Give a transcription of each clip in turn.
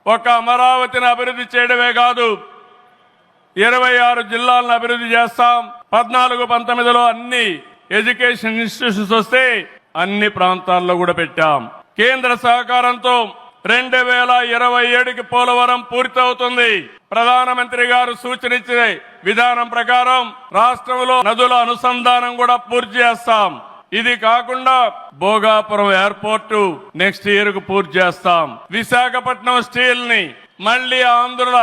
ఒక అమరావతిని అభివృద్ధి చేయడమే కాదు, 26 జిల్లాలను అభివృద్ధి చేస్తాం. 14-19లో అన్ని ఎడ్యుకేషన్ ఇన్స్టిట్యూషన్స్ వస్తే అన్ని ప్రాంతాల్లో కూడా పెట్టాం. కేంద్ర సహకారంతో 2027కి పోలవరం పూర్తవుతుంది. ప్రధానమంత్రి గారు సూచనించిన విధానం ప్రకారం రాష్ట్రంలో నదుల అనుసంధానం కూడా పూర్తి చేస్తాం. ఇది కాకుండా భోగాపురం ఎయిర్పోర్టు నెక్స్ట్ ఇయర్ కు పూర్తి చేస్తాం. విశాఖపట్నం స్టీల్ ని మళ్లీ ఆంధ్రుల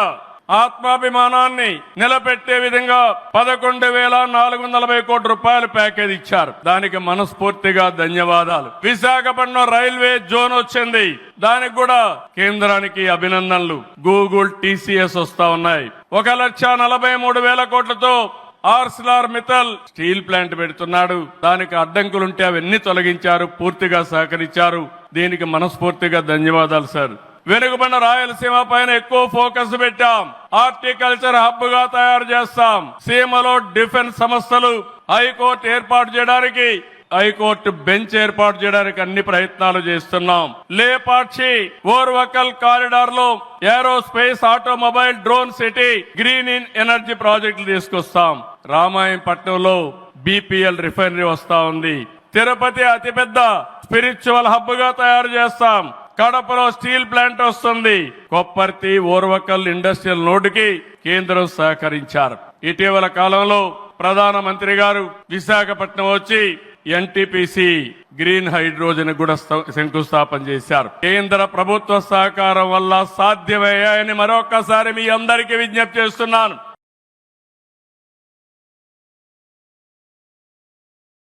ఆత్మాభిమానాన్ని నిలబెట్టే విధంగా 11,440 కోట్ల రూపాయల ప్యాకేజ్ ఇచ్చారు. దానికి మనస్ఫూర్తిగా ధన్యవాదాలు. విశాఖపట్నం రైల్వే జోన్ వచ్చింది, దానికి కూడా కేంద్రానికి అభినందనలు. గూగుల్, టీసీఎస్ వస్తా ఉన్నాయి. 1,43,000 కోట్లతో ఆర్సిలార్ మిత్తల్ స్టీల్ ప్లాంట్ పెడుతున్నాడు. దానికి అడ్డంకులుంటే అవన్నీ తొలగించారు, పూర్తిగా సహకరించారు. దీనికి మనస్ఫూర్తిగా ధన్యవాదాలు సార్. వెనుకబడిన రాయలసీమ పైన ఎక్కువ ఫోకస్ పెట్టాం. హార్టికల్చర్ హబ్ గా తయారు చేస్తాం. సీమలో డిఫెన్స్ సంస్థలు, హైకోర్టు ఏర్పాటు చేయడానికి, హైకోర్టు బెంచ్ ఏర్పాటు చేయడానికి అన్ని ప్రయత్నాలు చేస్తున్నాం. లేపాక్షి ఓర్వకల్ కారిడార్ లో aerospace, automobile, drone city, green energy ప్రాజెక్టులు తీసుకొస్తాం. రామాయణపట్నంలో బీపీఎల్ రిఫైనరీ వస్తా ఉంది. తిరుపతి అతిపెద్ద స్పిరిచువల్ హబ్ గా తయారు చేస్తాం. కడపలో స్టీల్ ప్లాంట్ వస్తుంది. కొప్పర్తి, ఓర్వకల్ ఇండస్ట్రియల్ నోడ్కి కేంద్రం సహకరించారు. ఇటీవల కాలంలో ప్రధానమంత్రి గారు విశాఖపట్నం వచ్చి ఎన్టీపీసీ గ్రీన్ హైడ్రోజన్ కూడా శంకుస్థాపన చేశారు. కేంద్ర ప్రభుత్వ సహకారం వల్ల సాధ్యమయ్యాయని మరొకసారి మీ అందరికీ విజ్ఞప్తి చేస్తున్నాను.